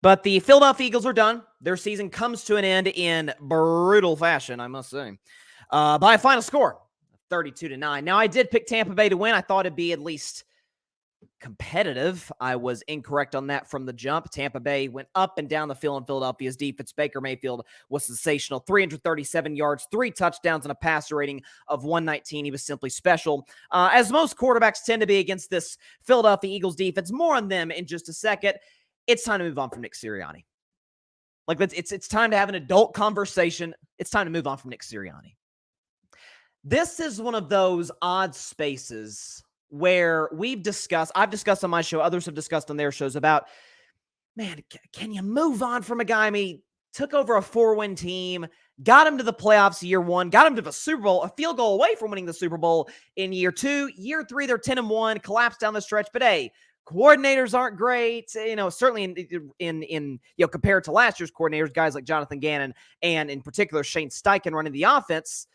But the Philadelphia Eagles are done. Their season comes to an end in brutal fashion, I must say, by a final score, 32-9. Now, I did pick Tampa Bay to win. I thought it'd be at least competitive. I was incorrect on that from the jump. Tampa Bay went up and down the field in Philadelphia's defense. Baker Mayfield was sensational. 337 yards, 3 touchdowns, and a passer rating of 119. He was simply special. As most quarterbacks tend to be against this Philadelphia Eagles defense. More on them in just a second. It's time to move on from Nick Sirianni. It's time to have an adult conversation. It's time to move on from Nick Sirianni. This is one of those odd spaces where I've discussed on my show, others have discussed on their shows about, man, can you move on from a guy? I mean, took over a 4-win team, got him to the playoffs year 1, got him to the Super Bowl, a field goal away from winning the Super Bowl in year 2. Year 3, they're 10-1, collapsed down the stretch. But hey, coordinators aren't great, certainly in compared to last year's coordinators, guys like Jonathan Gannon and in particular Shane Steichen running the offense.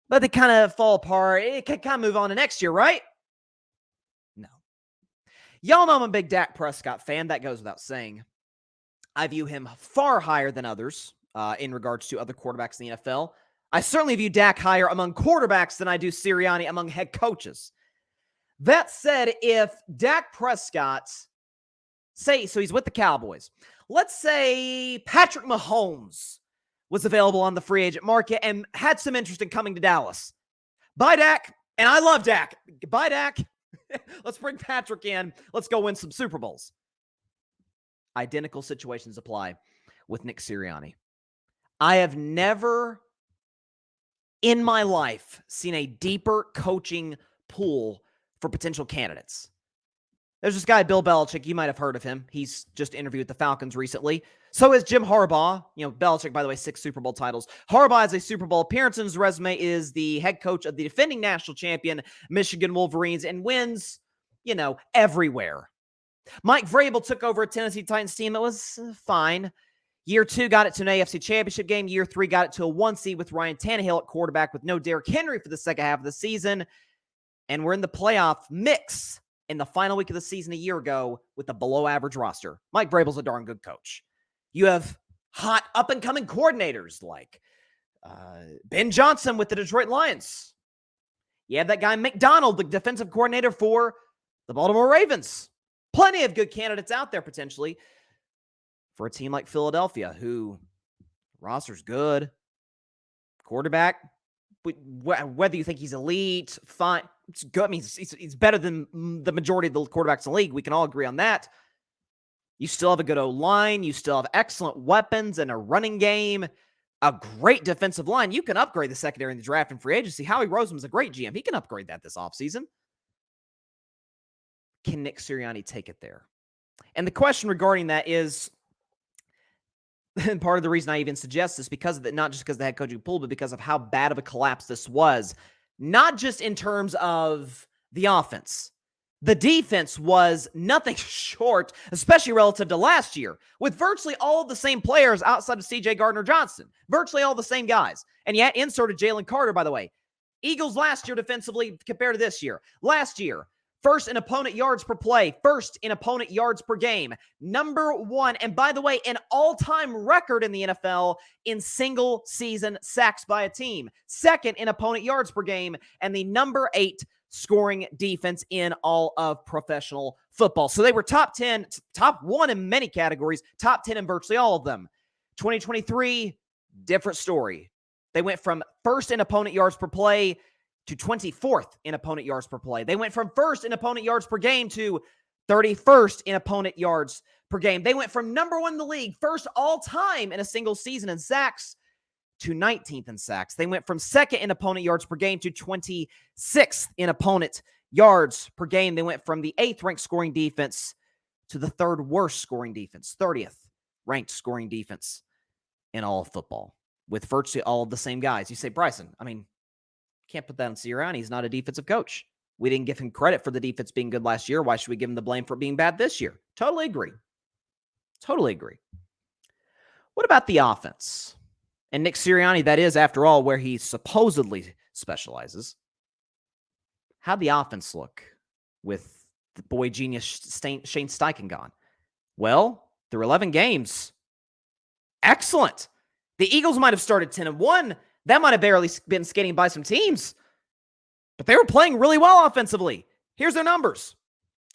But they kind of fall apart. It can kind of move on to next year, right? No. Y'all know I'm a big Dak Prescott fan. That goes without saying. I view him far higher than others in regards to other quarterbacks in the NFL. I certainly view Dak higher among quarterbacks than I do Sirianni among head coaches. That said, if Dak Prescott, so he's with the Cowboys. Let's say Patrick Mahomes was available on the free agent market and had some interest in coming to Dallas. Bye, Dak. And I love Dak. Bye, Dak. Let's bring Patrick in. Let's go win some Super Bowls. Identical situations apply with Nick Sirianni. I have never in my life seen a deeper coaching pool for potential candidates. There's this guy, Bill Belichick. You might have heard of him. He's just interviewed the Falcons recently. So is Jim Harbaugh. Belichick, by the way, 6 Super Bowl titles. Harbaugh has a Super Bowl appearance in his resume, is the head coach of the defending national champion Michigan Wolverines, and wins, everywhere. Mike Vrabel took over a Tennessee Titans team that was fine. Year 2 got it to an AFC championship game. Year 3 got it to a 1 seed with Ryan Tannehill at quarterback with no Derrick Henry for the second half of the season. And we're in the playoff mix in the final week of the season a year ago with a below-average roster. Mike Vrabel's a darn good coach. You have hot up-and-coming coordinators like Ben Johnson with the Detroit Lions. You have that guy McDonald, the defensive coordinator for the Baltimore Ravens. Plenty of good candidates out there potentially for a team like Philadelphia, who roster's good. Quarterback, whether you think he's elite, fine. It's good. I mean, he's better than the majority of the quarterbacks in the league. We can all agree on that. You still have a good O-line. You still have excellent weapons and a running game, a great defensive line. You can upgrade the secondary in the draft and free agency. Howie Roseman's a great GM. He can upgrade that this offseason. Can Nick Sirianni take it there? And the question regarding that is, and part of the reason I even suggest this, because of not just because of the head coaching pool, but because of how bad of a collapse this was. Not just in terms of the offense. The defense was nothing short, especially relative to last year, with virtually all of the same players outside of C.J. Gardner-Johnson. Virtually all the same guys. And yet, inserted Jalen Carter, by the way. Eagles last year defensively compared to this year. Last year, first in opponent yards per play, first in opponent yards per game, number 1, and by the way, an all-time record in the NFL in single-season sacks by a team, second in opponent yards per game, and the number 8 scoring defense in all of professional football. So they were top 10, top 1 in many categories, top 10 in virtually all of them. 2023, different story. They went from first in opponent yards per play to 24th in opponent yards per play. They went from first in opponent yards per game to 31st in opponent yards per game. They went from number 1 in the league, first all time in a single season in sacks, to 19th in sacks. They went from second in opponent yards per game to 26th in opponent yards per game. They went from the 8th ranked scoring defense to the 3rd worst scoring defense, 30th ranked scoring defense in all of football, with virtually all of the same guys. You say, Bryson, I mean, can't put that on Sirianni. He's not a defensive coach. We didn't give him credit for the defense being good last year. Why should we give him the blame for being bad this year? Totally agree. Totally agree. What about the offense? And Nick Sirianni, that is, after all, where he supposedly specializes. How'd the offense look with the boy genius Shane Steichen gone? Well, through 11 games. Excellent. The Eagles might have started 10-1. That might have barely been skating by some teams, but they were playing really well offensively. Here's their numbers.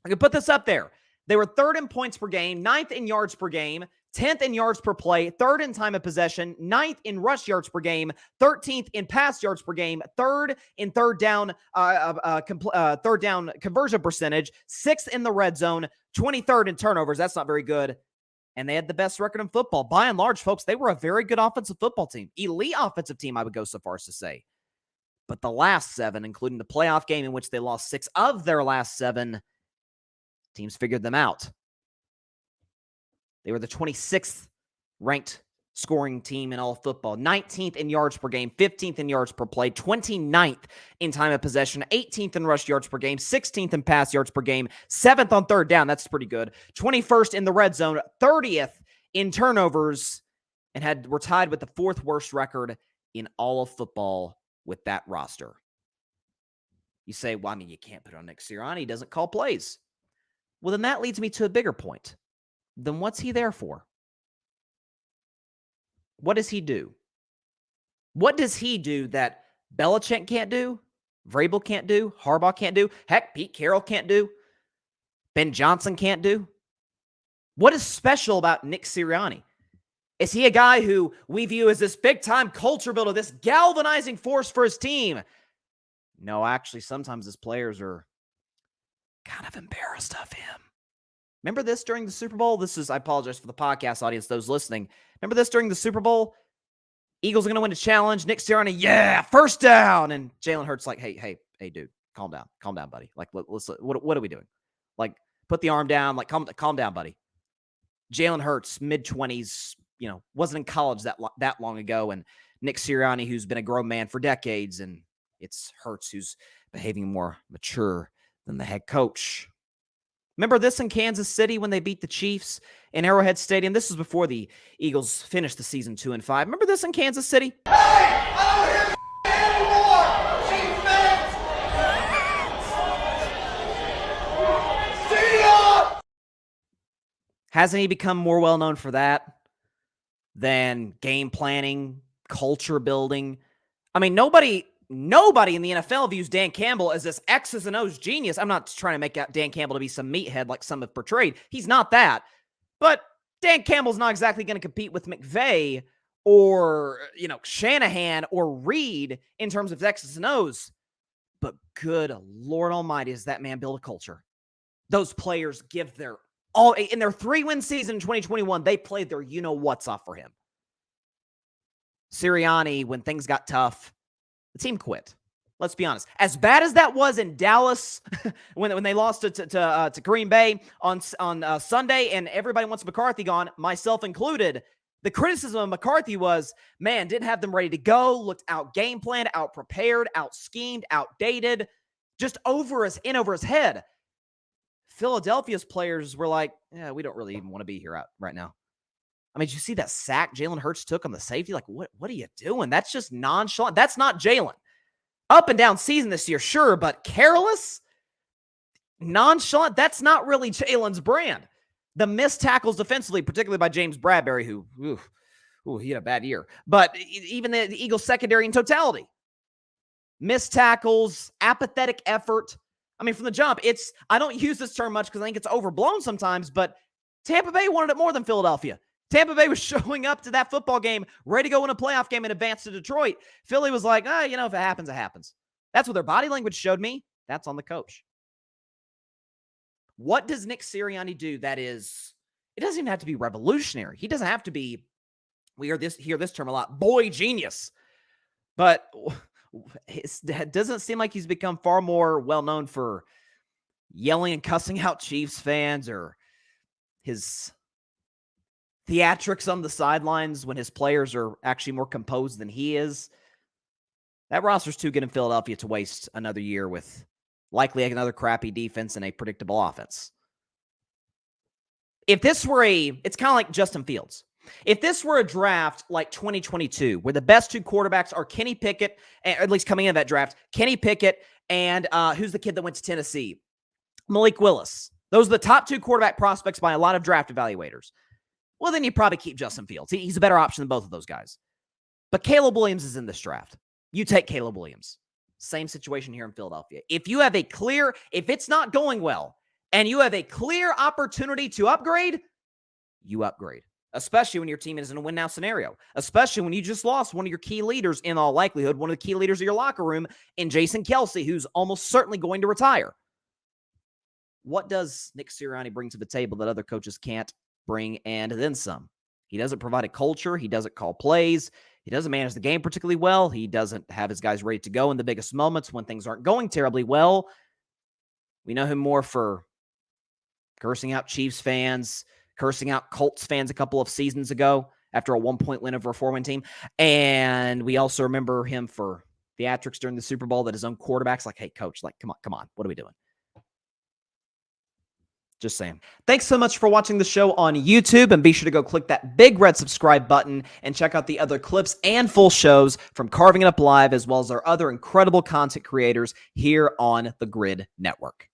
I can put this up there. They were 3rd in points per game, 9th in yards per game, 10th in yards per play, 3rd in time of possession, 9th in rush yards per game, 13th in pass yards per game, 3rd in third down conversion percentage, 6th in the red zone, 23rd in turnovers. That's not very good. And they had the best record in football. By and large, folks, they were a very good offensive football team. Elite offensive team, I would go so far as to say. But the last 7, including the playoff game in which they lost 6 of their last 7, teams figured them out. They were the 26th ranked scoring team in all of football, 19th in yards per game, 15th in yards per play, 29th in time of possession, 18th in rush yards per game, 16th in pass yards per game, 7th on third down. That's pretty good. 21st in the red zone, 30th in turnovers, and were tied with the 4th worst record in all of football with that roster. You say, well, I mean, you can't put it on Nick Sirianni. He doesn't call plays. Well, then that leads me to a bigger point. Then what's he there for? What does he do? What does he do that Belichick can't do, Vrabel can't do, Harbaugh can't do, heck, Pete Carroll can't do, Ben Johnson can't do? What is special about Nick Sirianni? Is he a guy who we view as this big-time culture builder, this galvanizing force for his team? No, actually, sometimes his players are kind of embarrassed of him. Remember this during the Super Bowl? I apologize for the podcast audience, those listening. Remember this during the Super Bowl? Eagles are going to win a challenge. Nick Sirianni, yeah, first down. And Jalen Hurts like, hey, dude, calm down. Calm down, buddy. Like, what are we doing? Like, put the arm down. Like, calm down, buddy. Jalen Hurts, mid-20s, wasn't in college that long ago. And Nick Sirianni, who's been a grown man for decades. And it's Hurts who's behaving more mature than the head coach. Remember this in Kansas City when they beat the Chiefs in Arrowhead Stadium? This was before the Eagles finished the season 2-5. Remember this in Kansas City? Hey, I don't hear anymore! Chiefs fans! See ya! Hasn't he become more well-known for that than game planning, culture building? I mean, nobody in the NFL views Dan Campbell as this X's and O's genius. I'm not trying to make out Dan Campbell to be some meathead like some have portrayed. He's not that. But Dan Campbell's not exactly going to compete with McVay or, Shanahan or Reed in terms of X's and O's. But good Lord Almighty, does that man build a culture? Those players give their all. In their 3-win season in 2021, they played their you-know-what's off for him. Sirianni, when things got tough, the team quit. Let's be honest. As bad as that was in Dallas when they lost to Green Bay on Sunday, and everybody wants McCarthy gone, myself included, the criticism of McCarthy was, man, didn't have them ready to go, looked out game planned, out prepared, out schemed, outdated, just over his head. Philadelphia's players were like, yeah, we don't really even want to be here right now. I mean, did you see that sack Jalen Hurts took on the safety? Like, what are you doing? That's just nonchalant. That's not Jalen. Up and down season this year, sure, but careless, nonchalant, that's not really Jalen's brand. The missed tackles defensively, particularly by James Bradbury, who he had a bad year. But even the Eagles secondary in totality. Missed tackles, apathetic effort. I mean, from the jump, I don't use this term much because I think it's overblown sometimes, but Tampa Bay wanted it more than Philadelphia. Tampa Bay was showing up to that football game, ready to go in a playoff game and advance to Detroit. Philly was like, if it happens, it happens. That's what their body language showed me. That's on the coach. What does Nick Sirianni do that is, it doesn't even have to be revolutionary. He doesn't have to be, we hear this term a lot, boy genius. But it doesn't seem like he's become far more well-known for yelling and cussing out Chiefs fans or his theatrics on the sidelines when his players are actually more composed than he is. That roster's too good in Philadelphia to waste another year with likely another crappy defense and a predictable offense. If this were it's kind of like Justin Fields. If this were a draft like 2022, where the best 2 quarterbacks are Kenny Pickett, at least coming into that draft, Kenny Pickett and who's the kid that went to Tennessee? Malik Willis. Those are the top 2 quarterback prospects by a lot of draft evaluators. well, then you probably keep Justin Fields. He's a better option than both of those guys. But Caleb Williams is in this draft. You take Caleb Williams. Same situation here in Philadelphia. If it's not going well and you have a clear opportunity to upgrade, you upgrade. Especially when your team is in a win-now scenario. Especially when you just lost one of your key leaders, in all likelihood, one of the key leaders of your locker room, in Jason Kelce, who's almost certainly going to retire. What does Nick Sirianni bring to the table that other coaches can't bring, and then some? He doesn't provide a culture. He doesn't call plays. He doesn't manage the game particularly well. He doesn't have his guys ready to go in the biggest moments when things aren't going terribly well. We know him more for cursing out Chiefs fans, cursing out Colts fans a couple of seasons ago after a 1-point win over a 4-win team. And we also remember him for theatrics during the Super Bowl that his own quarterback's like, hey, coach, like, come on, what are we doing? Just saying. Thanks so much for watching the show on YouTube, and be sure to go click that big red subscribe button and check out the other clips and full shows from Carving It Up Live, as well as our other incredible content creators here on the Grid Network.